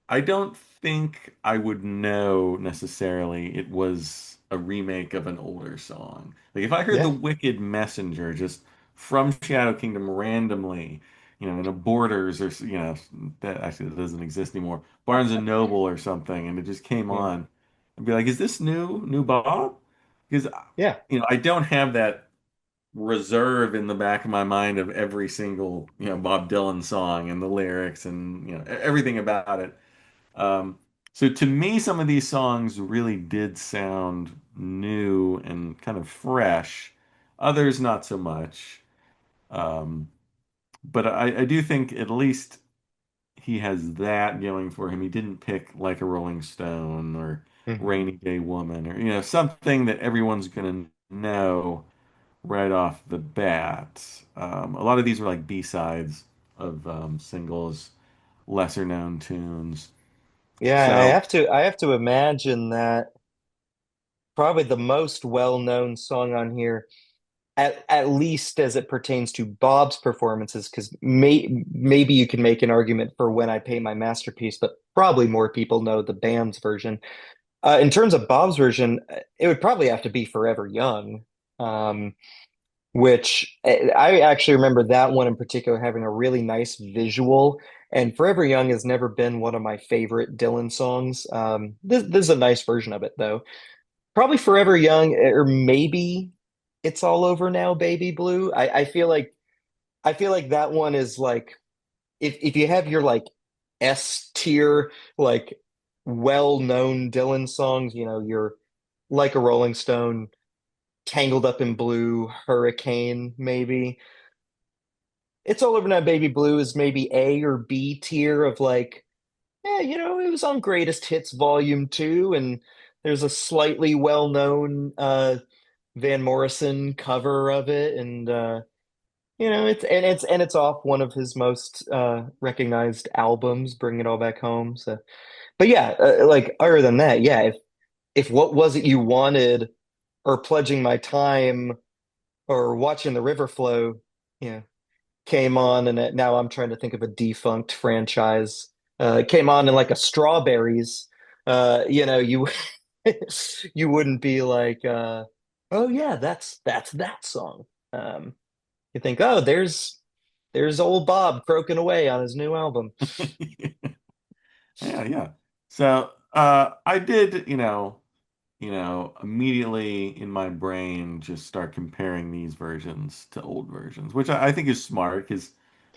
I don't think I would know necessarily it was a remake of an older song. Like if I heard The Yeah. Wicked Messenger just from Shadow Kingdom randomly, in a Borders or that actually doesn't exist anymore, Barnes and Noble or something, and it just came Yeah. on, I'd be like, is this new Bob? Because Yeah. I don't have that reserve in the back of my mind of every single Bob Dylan song and the lyrics and everything about it. um, so to me, some of these songs really did sound new and kind of fresh. Others not so much. Um, but I do think at least he has that going for him. He didn't pick like a Rolling Stone or Hmm. Rainy Day Woman or something that everyone's gonna know right off the bat. A lot of these were like B-sides of singles, lesser known tunes. Yeah, I So have to I have to imagine that probably the most well-known song on here, at least as it pertains to Bob's performances, because maybe you can make an argument for When I Pay My Masterpiece, but probably more people know the band's version. In terms of Bob's version, it would probably have to be Forever Young, um, which I actually remember that one in particular having a really nice visual. And Forever Young has never been one of my favorite Dylan songs. This is a nice version of it, though. Probably Forever Young, or maybe It's All Over Now, Baby Blue. I feel like that one is like, if you have your like S tier, like well-known Dylan songs, your Like a Rolling Stone, Tangled Up in Blue, Hurricane, maybe. It's All Over Now, Baby Blue is maybe A or B tier of like, it was on Greatest Hits Volume 2, and there's a slightly well-known Van Morrison cover of it, and it's off one of his most recognized albums, Bring It All Back Home. So, but yeah, like other than that, yeah, if What Was It You Wanted or Pledging My Time or Watching the River Flow, yeah, came on, and now I'm trying to think of a defunct franchise. It came on in like a Strawberries. You you wouldn't be like, oh yeah, that's that song. Um, you think, oh, there's old Bob croaking away on his new album. yeah, yeah. So I did, immediately in my brain just start comparing these versions to old versions, which I think is smart because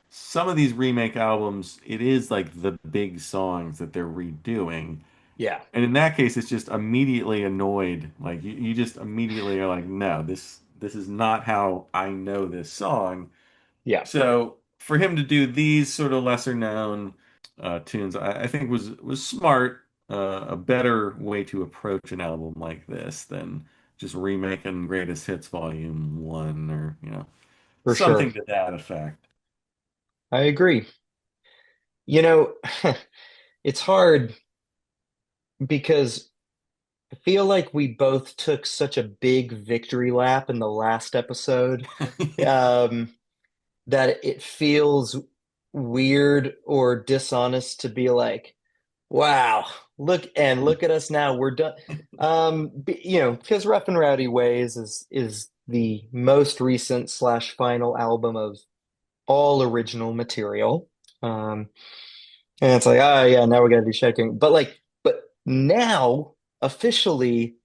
some of these remake albums, it is like the big songs that they're redoing. Yeah, And in that case, it's just immediately annoyed. Like you just immediately are like, no, this is not how I know this song. yeah. So for him to do these sort of lesser known tunes, I think was smart, a better way to approach an album like this than just remaking Greatest Hits Volume 1 or, For sure. something to that effect. I agree. You know, it's hard because I feel like we both took such a big victory lap in the last episode, um, that it feels weird or dishonest to be like, wow, look at us now. We're done. Because Rough and Rowdy Ways is the most recent slash final album of all original material. Um, and it's like, oh yeah, now we gotta do shaking. But now officially,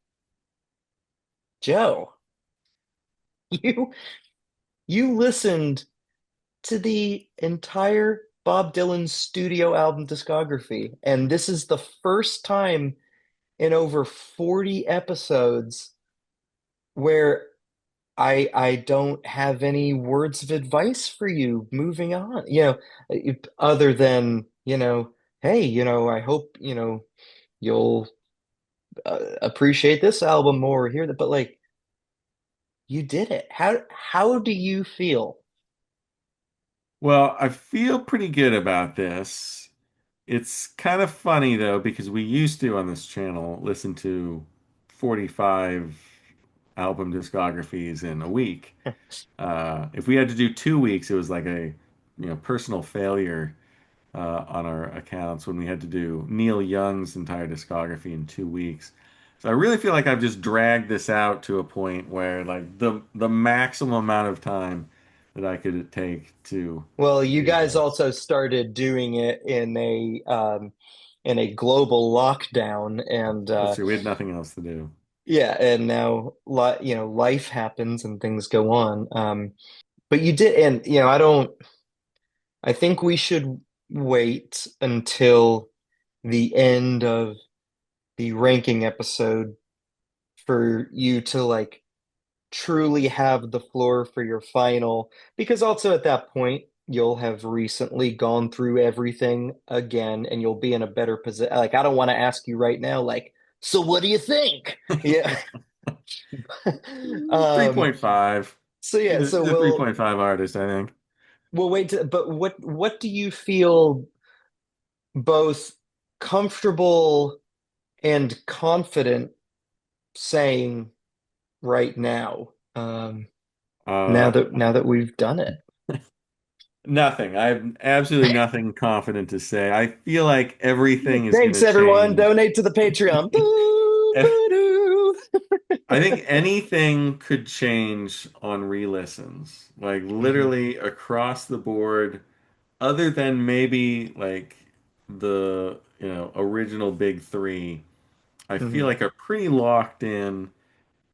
Joe, you you listened to the entire Bob Dylan studio album discography, and this is the first time in over 40 episodes where I don't have any words of advice for you moving on. Other than, hey, I hope, you'll appreciate this album more here, but like you did it. How do you feel? Well, I feel pretty good about this. It's kind of funny though, because we used to on this channel listen to 45 album discographies in a week. If we had to do 2 weeks, it was like a personal failure on our accounts when we had to do Neil Young's entire discography in 2 weeks. So I really feel like I've just dragged this out to a point where like the maximum amount of time that I could take to Well, you do guys this. also started doing it in a global lockdown, and That's true. We had nothing else to do. yeah, and now life happens and things go on. But you did, and I don't. I think we should wait until the end of the ranking episode for you to like truly have the floor for your final, because also at that point you'll have recently gone through everything again and you'll be in a better position. Like I don't want to ask you right now, like, so what do you think? Yeah. um 3.5. so yeah, He's so a 3.5 artist, I think. we'll wait to, but what do you feel both comfortable and confident saying right now, Uh, now that we've done it? Nothing. I have absolutely nothing confident to say. I feel like everything is going Thanks, to everyone. change. Donate to the Patreon. Boo, If- boo, doo. I think anything could change on re-listens, like Mhm, literally across the board, other than maybe like the, original big three. I feel mhm. like are pretty locked in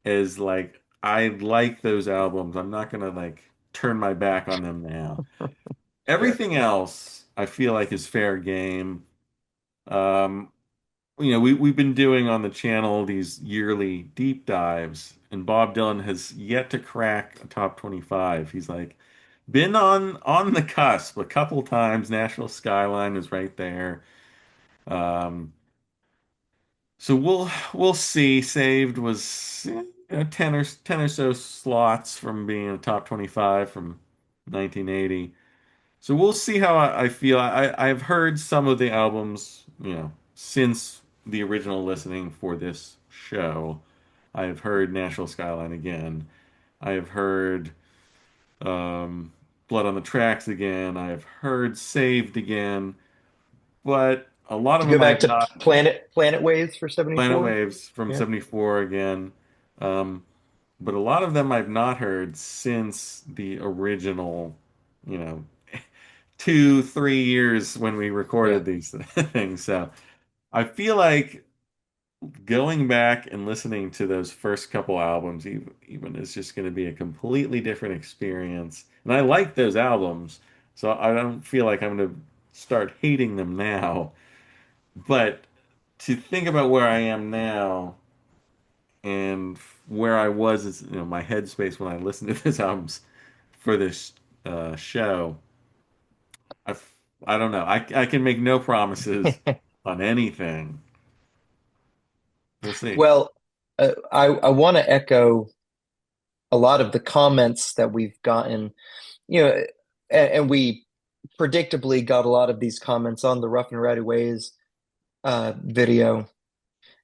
as like I like those albums. I'm not gonna like turn my back on them now. Sure. Everything else I feel like is fair game. Um, we've been doing on the channel these yearly deep dives, and Bob Dylan has yet to crack a top 25. He's like been on the cusp a couple times. National Skyline is right there. Um, so we'll see. Saved was 10 or so slots from being a top 25 from 1980. So we'll see how I feel. I've heard some of the albums, since the original listening for this show. I have heard National Skyline again. I have heard um, Blood on the Tracks again. I have heard Saved again, but a lot of To go them I back have to not. Planet Waves for Planet 74. Waves from Yeah. 74 again. Um, but a lot of them I've not heard since the original, you know, 2, 3 years when we Yeah. recorded these things. So I feel like going back and listening to those first couple albums, even is just going to be a completely different experience. And I like those albums, so I don't feel like I'm going to start hating them now. But to think about where I am now and where I was, is, my headspace when I listened to those albums for this show, I, I don't know. I can make no promises on anything. We'll see. Well, I want to echo a lot of the comments that we've gotten, you know, and we predictably got a lot of these comments on the Rough and Rowdy Ways video.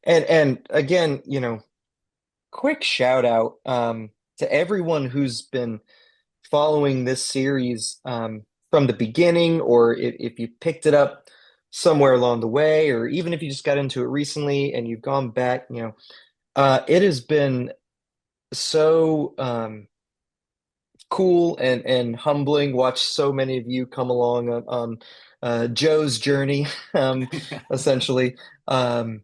And again, quick shout out to everyone who's been following this series from the beginning, or if you picked it up somewhere along the way, or even if you just got into it recently and you've gone back, it has been so cool and humbling. Watch so many of you come along on Joe's journey, essentially. Um,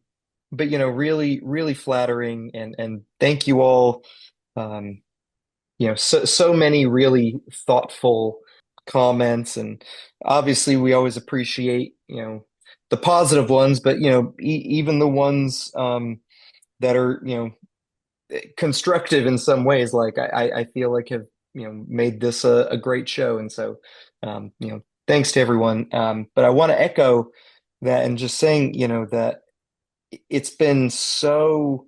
but really, really flattering, and thank you all. Um, so many really thoughtful comments, and obviously we always appreciate the positive ones, but even the ones that are constructive in some ways, like I feel like have made this a great show. And so thanks to everyone. But I want to echo that and just saying that it's been so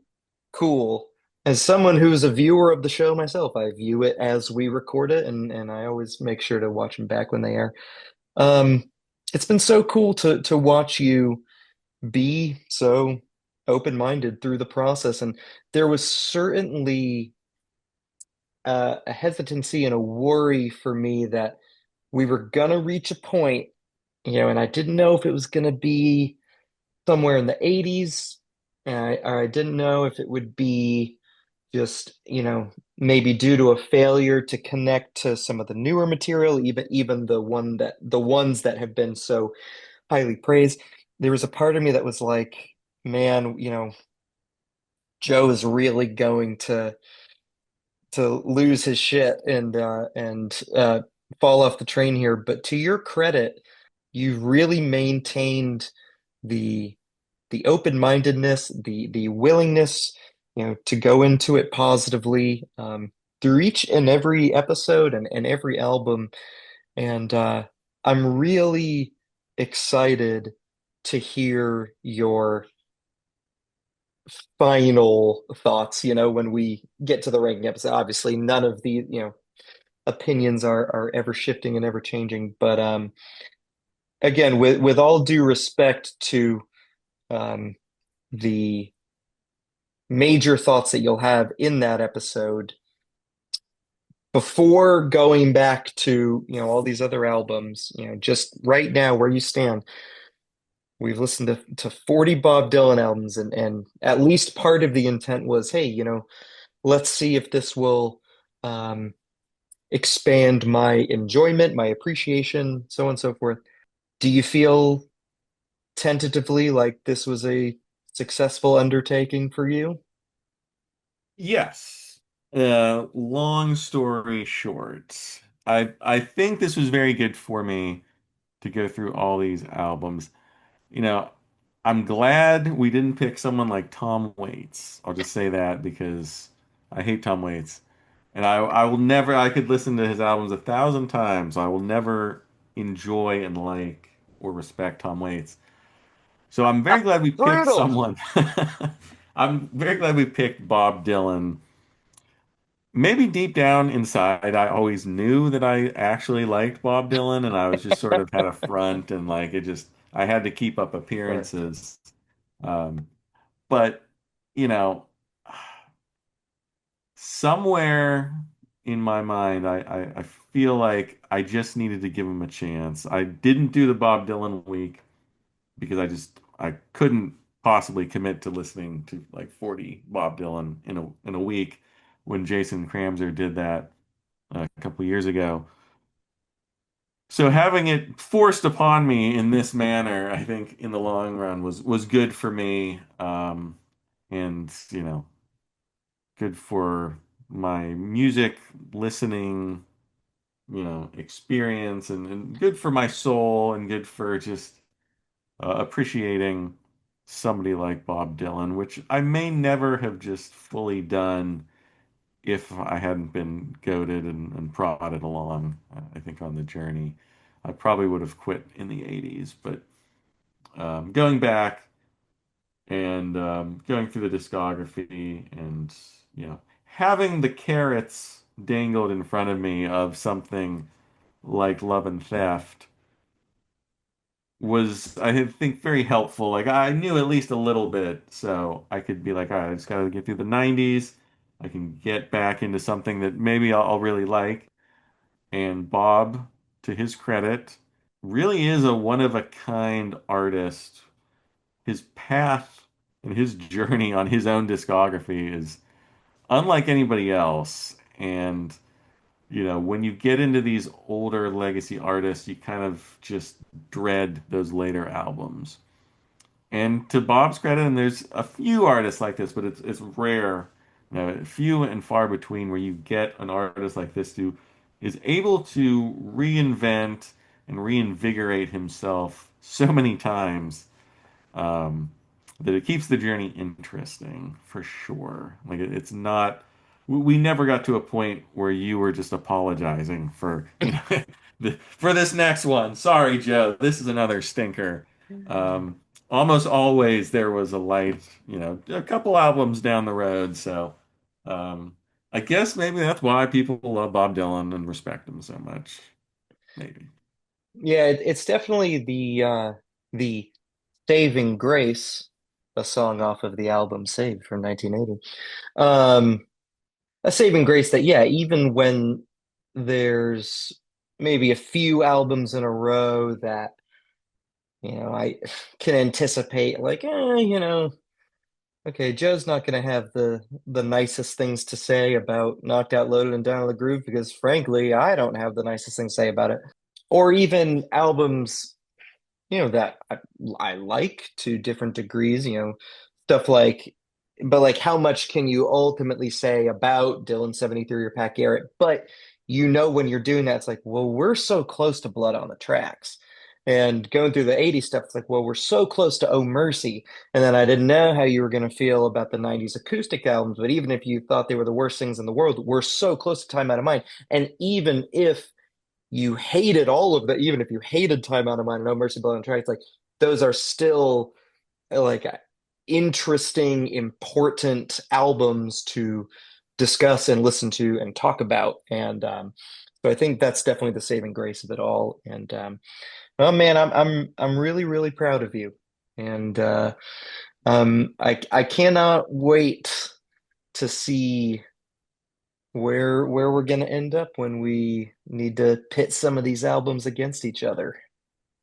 cool. As someone who's a viewer of the show myself, I view it as we record it, and I always make sure to watch them back when they air. Um, it's been so cool to watch you be so open-minded through the process. And there was certainly a hesitancy and a worry for me that we were gonna reach a point, and I didn't know if it was gonna be somewhere in the 80s, or I didn't know if it would be just, maybe due to a failure to connect to some of the newer material, even the ones that have been so highly praised. There was a part of me that was like, man, Joe is really going to lose his shit and fall off the train here. But to your credit, you've really maintained the the open-mindedness, the willingness, to go into it positively through each and every episode and every album. And I'm really excited to hear your final thoughts, when we get to the ranking episode. Obviously, none of the, opinions are ever shifting and ever changing. But again, with all due respect to um, the major thoughts that you'll have in that episode, before going back to, all these other albums, just right now where you stand, we've listened to 40 Bob Dylan albums, and at least part of the intent was, hey, let's see if this will um, expand my enjoyment, my appreciation, so on and so forth. Do you feel tentatively like this was a successful undertaking for you? Yes. Long story short, I think this was very good for me to go through all these albums. You know, I'm glad we didn't pick someone like Tom Waits. I'll just say that because I hate Tom Waits. And I will never, I could listen to his albums 1,000 times. I will never enjoy and like or respect Tom Waits. So I'm very glad we picked Brutal. someone. I'm very glad we picked Bob Dylan. Maybe deep down inside, I always knew that I actually liked Bob Dylan, and I was just sort of had a front, and like it just, I had to keep up Right. appearances. Um, but, you know, somewhere in my mind, I feel like I just needed to give him a chance. I didn't do the Bob Dylan week because I couldn't possibly commit to listening to like 40 Bob Dylan in a week when Jason Kramzer did that a couple years ago. So having it forced upon me in this manner, I think in the long run was good for me, and good for my music listening, experience, and good for my soul, and good for just appreciating somebody like Bob Dylan, which I may never have just fully done if I hadn't been goaded and prodded along, I think on the journey. I probably would have quit in the 80s, but going back and going through the discography and having the carrots dangled in front of me of something like Love and Theft was, I think, very helpful. Like I knew at least a little bit, so I could be like, all right, I just gotta get through the 90s. I can get back into something that maybe I'll really like. And Bob, to his credit, really is a one-of-a-kind artist. His path and his journey on his own discography is unlike anybody else. And when you get into these older legacy artists, you kind of just dread those later albums. And to Bob's credit, and there's a few artists like this, but it's rare, few and far between where you get an artist like this who is able to reinvent and reinvigorate himself so many times um, that it keeps the journey interesting for sure. Like it's not, we never got to a point where you were just apologizing for, for this next one. Sorry, Joe, this is another stinker. Um, Almost always there was a light, a couple albums down the road. So, um, I guess maybe that's why people love Bob Dylan and respect him so much. Maybe. Yeah, it's definitely the Saving Grace, a song off of the album Saved from 1980. A saving grace that, yeah, even when there's maybe a few albums in a row that, I can anticipate like, okay, Joe's not going to have the nicest things to say about Knocked Out, Loaded, and Down on the Groove because frankly, I don't have the nicest things to say about it. Or even albums that I like to different degrees, stuff like, but like how much can you ultimately say about Dylan 73 or Pat Garrett? But when you're doing that, it's like, well, we're so close to Blood on the Tracks. And going through the 80s stuff, it's like, well, we're so close to Oh Mercy. And then I didn't know how you were going to feel about the 90s acoustic albums, but even if you thought they were the worst things in the world, we're so close to Time Out of Mind. And even if you hated all of that, even if you hated Time Out of Mind and No Mercy, Blood on the Tracks, like those are still like interesting, important albums to discuss and listen to and talk about. And so I think that's definitely the saving grace of it all. And oh man, I'm really really proud of you. And I cannot wait to see where we're going to end up when we need to pit some of these albums against each other.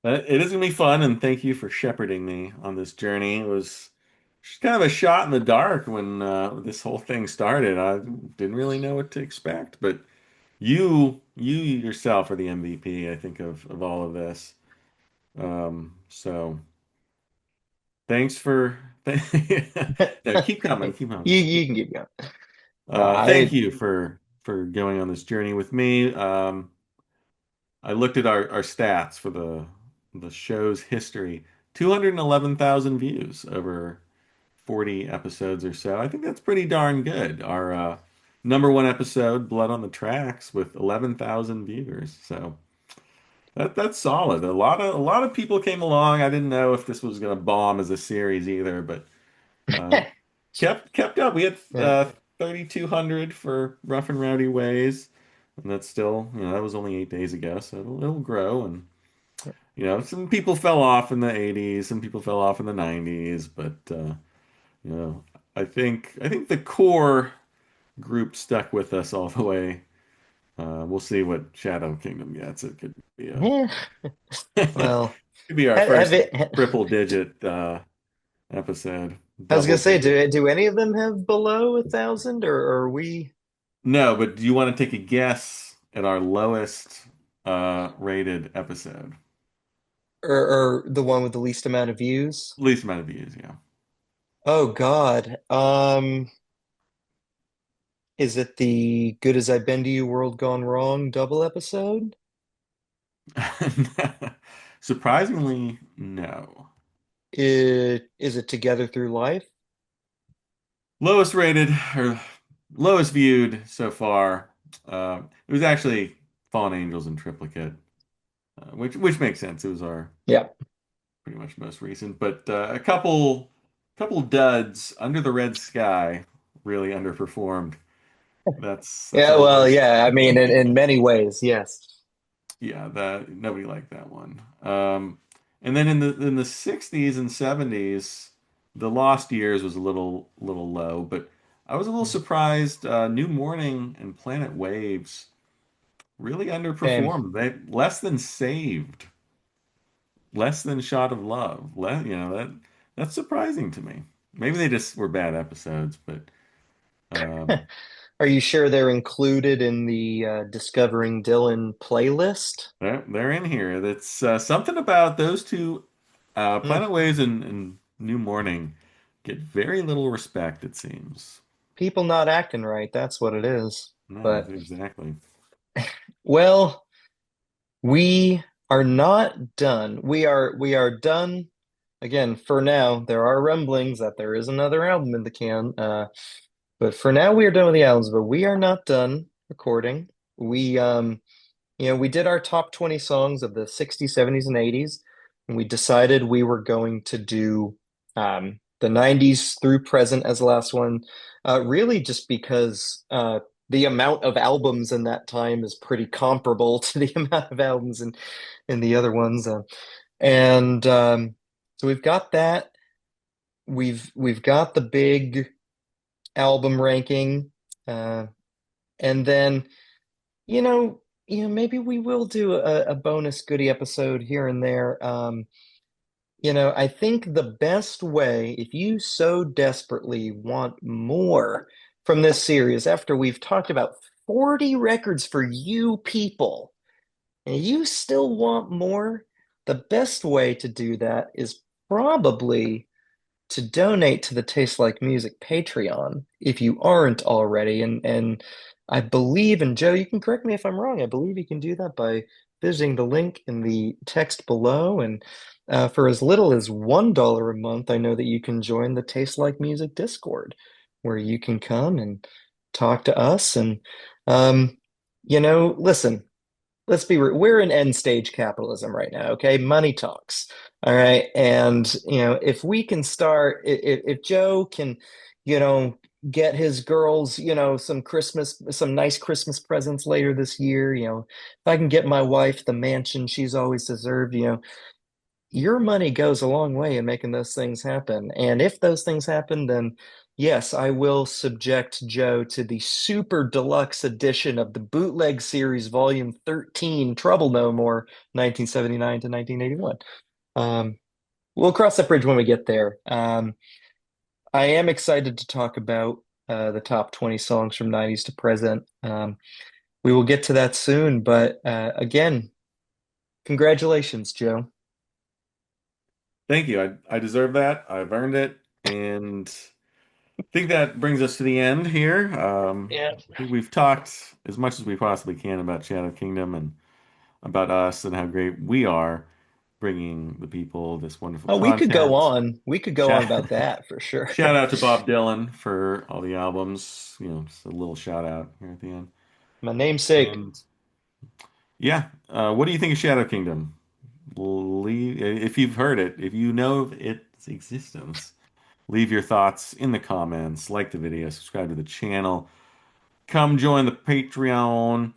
It is gonna be fun, and thank you for shepherding me on this journey. It was just kind of a shot in the dark when this whole thing started. I didn't really know what to expect, but you yourself are the MVP, I think, of all of this. So thanks for no, keep coming, keep coming. You can keep going. No, Thank I you for going on this journey with me. I looked at our stats for the show's history. 211,000 views over 40 episodes or so. I think that's pretty darn good. Our number one episode, Blood on the Tracks, with 11,000 viewers. So that's solid. A lot of people came along. I didn't know if this was going to bomb as a series either, but uh, kept up. We had yeah. 3,200 for Rough and Rowdy Ways, and that's still, that was only 8 days ago, so it'll grow. And some people fell off in the 80s, some people fell off in the 90s, but you know, I think the core group stuck with us all the way. We'll see what Shadow Kingdom gets. It could be a Yeah. Well, could be our have first it. triple digit episode, I was double gonna say, digit. do any of them have below 1,000, or are we, No, but do you want to take a guess at our lowest rated episode? or the one with the least amount of views? Least amount of views, yeah. Oh God. Is it the Good As I've Been to You World Gone Wrong double episode? Surprisingly, no. Is it Together Through Life? Lowest rated or lowest viewed so far. It was actually Fallen Angels in triplicate, which makes sense. It was our Yeah. pretty much most recent, but a couple couple duds. Under the Red Sky really underperformed. That's Yeah, our well, worst. yeah, I mean, in many ways, yes. Yeah, that nobody liked that one. And then in the 60s and 70s, the Lost Years was a little low, but I was a little surprised. New Morning and Planet Waves really Same. underperformed. They less than Saved, less than Shot of Love. That's surprising to me. Maybe they just were bad episodes, but um, Are you sure they're included in the Discovering Dylan playlist? they're in here. That's something about those two, Hmm. Planet Waves and New Morning, get very little respect, it seems. People not acting right, that's what it is. No, But, exactly. well, we are not done. We are done. Again, for now, there are rumblings that there is another album in the can. But for now, we are done with the albums, but we are not done recording. We did our top 20 songs of the 60s, 70s, and 80s, and we decided we were going to do the 90s through present as the last one, really just because the amount of albums in that time is pretty comparable to the amount of albums in the other ones. And so we've got that. We've got the big album ranking, uh, and then you know, maybe we will do a bonus goodie episode here and there. I think the best way, if you so desperately want more from this series, after we've talked about 40 records for you people, and you still want more, the best way to do that is probably to donate to the Taste Like Music Patreon if you aren't already. And I believe, and Joe, you can correct me if I'm wrong, I believe you can do that by visiting the link in the text below. And for as little as $1 a month, I know that you can join the Taste Like Music Discord, where you can come and talk to us. And listen, let's be real. We're in end stage capitalism right now, okay? Money talks. All right. And, if we can start, if Joe can, you know, get his girls, some nice Christmas presents later this year, if I can get my wife the mansion she's always deserved, your money goes a long way in making those things happen. And if those things happen, then yes, I will subject Joe to the super deluxe edition of the Bootleg Series Volume 13, Trouble No More, 1979 to 1981. Um, we'll cross that bridge when we get there. I am excited to talk about the top 20 songs from 90s to present. We will get to that soon, but again, congratulations, Joe. Thank you. I deserve that. I've earned it, and I think that brings us to the end here. Yeah. I think we've talked as much as we possibly can about Shadow Kingdom and about us and how great we are bringing the people this wonderful Oh, we could go content. on. We could go on Shout, about that for sure. shout out to Bob Dylan for all the albums. Just a little shout out here at the end. My namesake. And yeah, what do you think of Shadow Kingdom? If you've heard it, if you know of its existence, leave your thoughts in the comments, like the video, subscribe to the channel, come join the Patreon,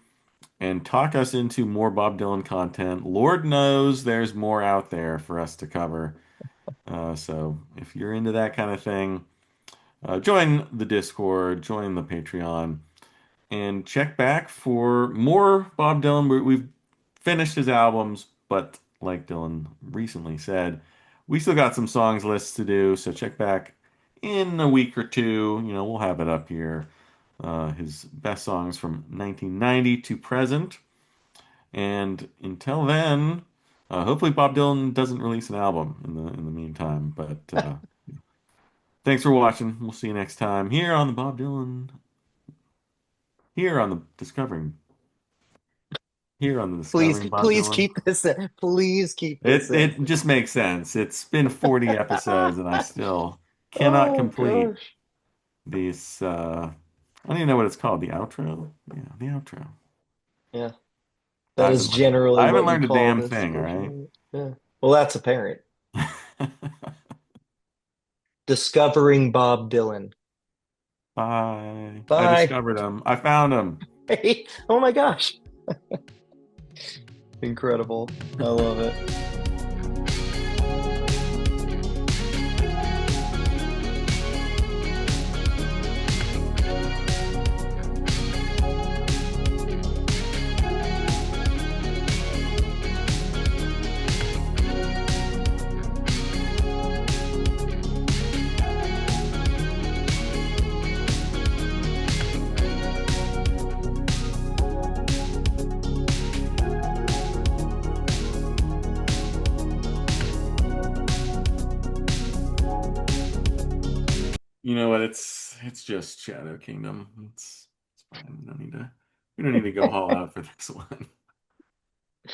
and talk us into more Bob Dylan content. Lord knows there's more out there for us to cover. So if you're into that kind of thing, join the Discord, join the Patreon, and check back for more Bob Dylan. We've finished his albums, but like Dylan recently said, we still got some songs lists to do. So check back in a week or two. We'll have it up here. His best songs from 1990 to present. And until then, hopefully Bob Dylan doesn't release an album in the meantime. But thanks for watching. We'll see you next time here on the Discovering here on the Please, Discovering Bob please Dylan. keep this in. Please keep this in. It just makes sense. It's been 40 episodes and I still cannot Oh complete gosh. this I don't even know what it's called. The outro? Yeah, the outro. Yeah, I that is haven't learned I generally haven't what you learned a call damn this thing, all portion right? of it. Yeah. Well, that's apparent. Discovering Bob Dylan. Bye. I Bye. discovered him. I found him. Hey, oh my gosh. Incredible. I love it. You know what? It's just Shadow Kingdom. It's fine. We don't need to go all out for this one.